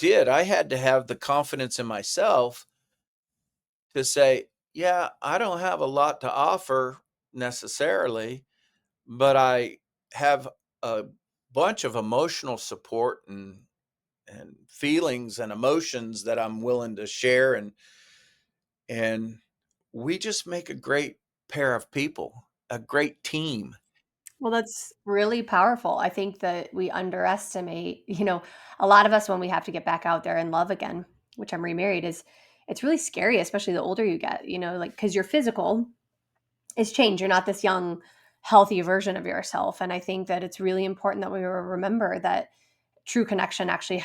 had to have the confidence in myself to say, "Yeah, I don't have a lot to offer necessarily, but I have a bunch of emotional support and feelings and emotions that I'm willing to share, and we just make a great pair of people, a great team." Well, that's really powerful. I think that we underestimate, a lot of us when we have to get back out there and love again, which I'm remarried, is it's really scary, especially the older you get, like because your physical is changed. You're not this young, healthy version of yourself. And I think that it's really important that we remember that true connection actually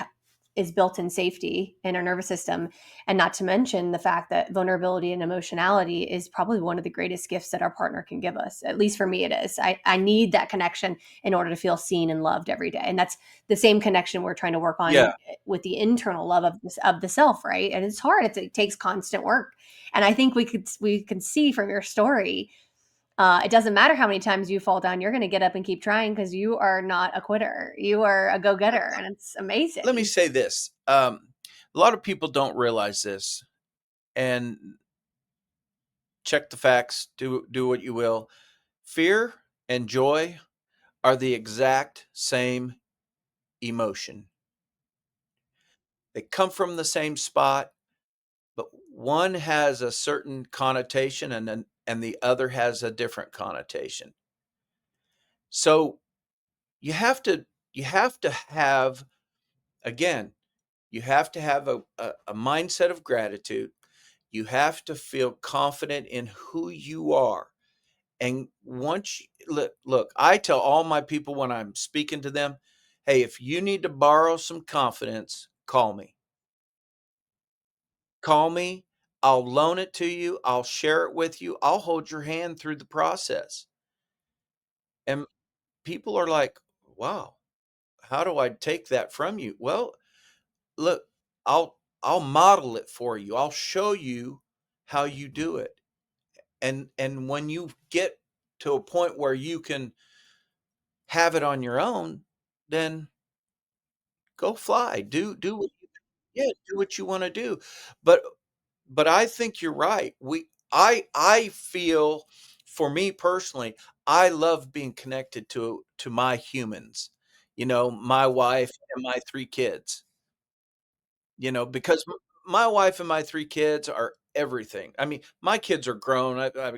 is built in safety in our nervous system, and not to mention the fact that vulnerability and emotionality is probably one of the greatest gifts that our partner can give us. At least for me it is. I need that connection in order to feel seen and loved every day, and that's the same connection we're trying to work on Yeah. with the internal love of the self, right? And it's hard. It takes constant work, and I think we can see from your story, it doesn't matter how many times you fall down, you're going to get up and keep trying because you are not a quitter. You are a go getter. And it's Let me amazing. say this. A lot of people don't realize this, and check the facts, do what you will. Fear and joy are the exact same emotion. They come from the same spot, but one has a certain connotation and the other has a different connotation. So you have to you have to have again, you have to have a mindset of gratitude. You have to feel confident in who you are. And once look, I tell all my people when I'm speaking to them, hey, if you need to borrow some confidence, call me. Call me. I'll loan it to you. I'll share it with you. I'll hold your hand through the process. And people are like, wow, how do I take that from you? Well, look, I'll model it for you. I'll show you how you do it. And when you get to a point where you can have it on your own, then go fly. Do what yeah, do what you wanna do. But but I think you're right. I feel for me personally, I love being connected to my humans, my wife and my 3 kids, because my wife and my 3 kids are everything. I mean, my kids are grown. I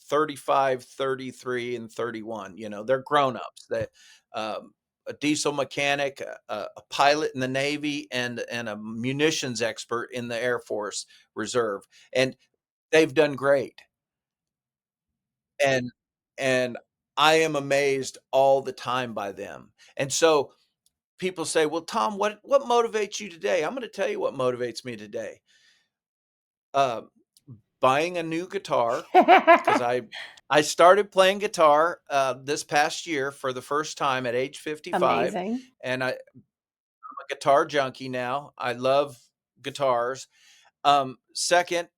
35, 33, and 31, they're grown-ups. A diesel mechanic, a pilot in the Navy, and a munitions expert in the Air Force Reserve, and they've done great, and and I am amazed all the time by them, and so people say, "Well, Tom, what motivates you today?" I'm gonna tell you what motivates me today. Um, Buying a new guitar, 'cause I started playing guitar, this past year for the first time at age 55, Amazing. and I'm a guitar junkie now. I love guitars. Second,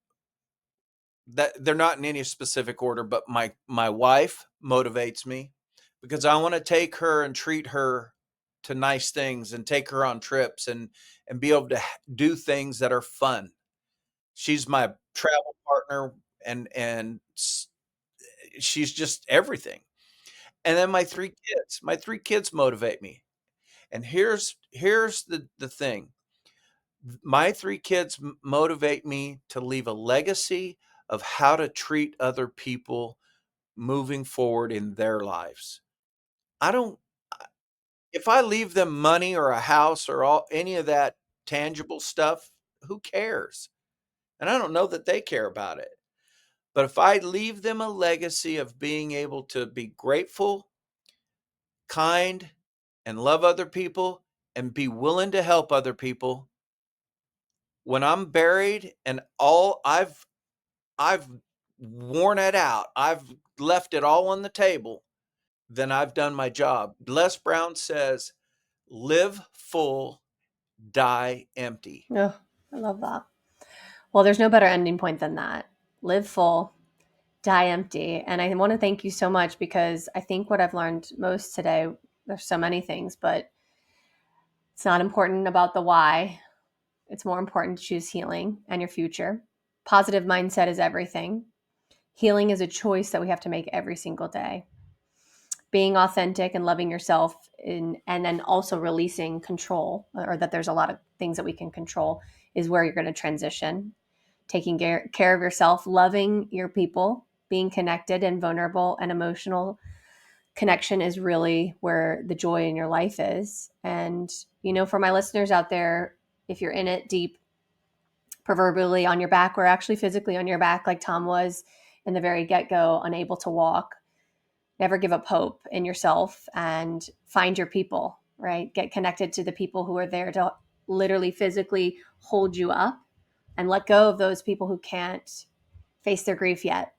that they're not in any specific order, but my wife motivates me because I wanna take her and treat her to nice things and take her on trips and be able to do things that are fun. She's my travel partner and she's just everything. And then my 3 kids motivate me. And here's the thing. My 3 kids motivate me to leave a legacy of how to treat other people moving forward in their lives. I don't If I leave them money or a house or any of that tangible stuff, who cares? And I don't know that they care about it. But if I leave them a legacy of being able to be grateful, kind, and love other people and be willing to help other people, when I'm buried and all I've worn it out, I've left it all on the table, then I've done my job. Les Brown says, "Live full, die empty." Oh, I love that. Well, there's no better ending point than that. Live full, die empty. And I want to thank you so much because I think what I've learned most today, there's so many things, but it's not important about the why. It's more important to choose healing and your future. Positive mindset is everything. Healing is a choice that we have to make every single day. Being authentic and loving yourself and then also releasing control, or that there's a lot of things that we can control, is where you're going to transition. Taking care of yourself, loving your people, being connected and vulnerable and emotional connection is really where the joy in your life is. And, for my listeners out there, if you're in it deep, proverbially on your back or actually physically on your back, like Tom was in the very get go, unable to walk, never give up hope in yourself and find your people, right? Get connected to the people who are there to literally physically hold you up and let go of those people who can't face their grief yet.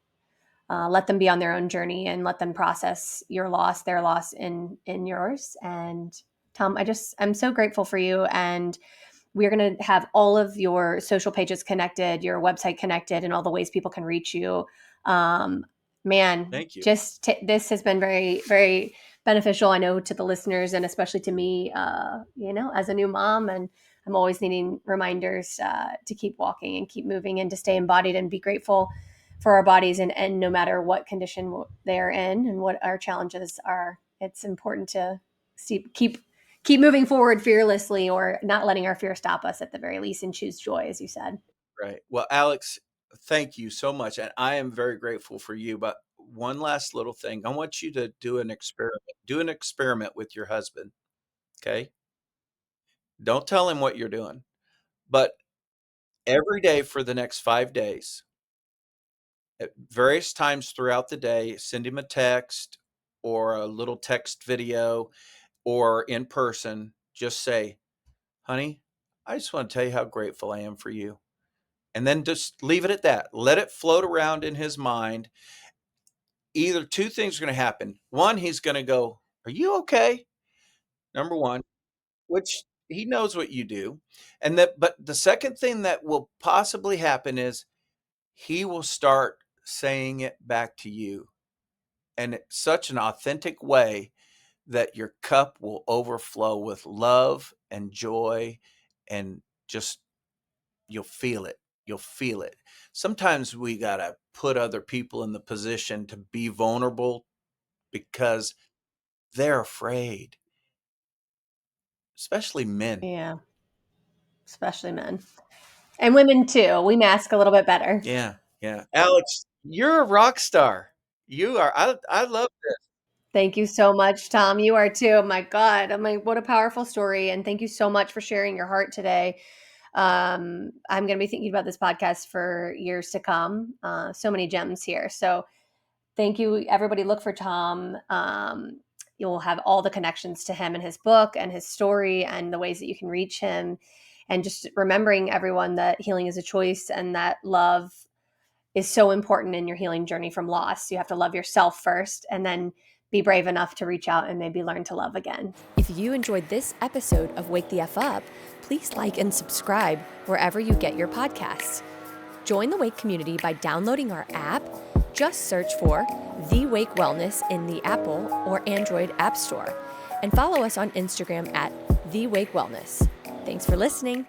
Let them be on their own journey and let them process your loss, their loss in yours. And Tom, I'm so grateful for you. And we're going to have all of your social pages connected, your website connected, and all the ways people can reach you. Um, Man, Thank you. this has been very, very beneficial, I know, to the listeners and especially to me, as a new mom. And I'm always needing reminders to keep walking and keep moving and to stay embodied and be grateful for our bodies and no matter what condition they're in and what our challenges are it's important to keep moving forward fearlessly, or not letting our fear stop us at the very least, and choose joy, as you said. Right. Well, Alix, thank you so much. And I am very grateful for you. But one last little thing. I want you to do an experiment. Do an experiment with your husband. Okay. Don't tell him what you're doing. But every day for the next 5 days, at various times throughout the day, send him a text or a little text video or in person. Just say, honey, I just want to tell you how grateful I am for you. And then just leave it at that. Let it float around in his mind. Either two things are going to happen. One, he's going to go, are you okay? Number one, which he knows what you do. But the second thing that will possibly happen is he will start saying it back to you. And it's such an authentic way that your cup will overflow with love and joy, and just you'll feel it. You'll feel it. Sometimes we got to put other people in the position to be vulnerable because they're afraid, especially men. Yeah, especially men and women too. We mask a little bit better. Yeah, yeah. Alix, you're a rock star. You are. I love this. Thank you so much, Tom. You are too. My God, I'm like, what a powerful story. And thank you so much for sharing your heart today. I'm going to be thinking about this podcast for years to come. So many gems here. So thank you, everybody. Look for Tom. You'll have all the connections to him and his book and his story and the ways that you can reach him. And just remembering, everyone, that healing is a choice, and that love is so important in your healing journey from loss. You have to love yourself first, and then be brave enough to reach out and maybe learn to love again. If you enjoyed this episode of Wake the F Up, please like and subscribe wherever you get your podcasts. Join the Wake community by downloading our app. Just search for The Wake Wellness in the Apple or Android App Store. And follow us on Instagram at The Wake Wellness. Thanks for listening.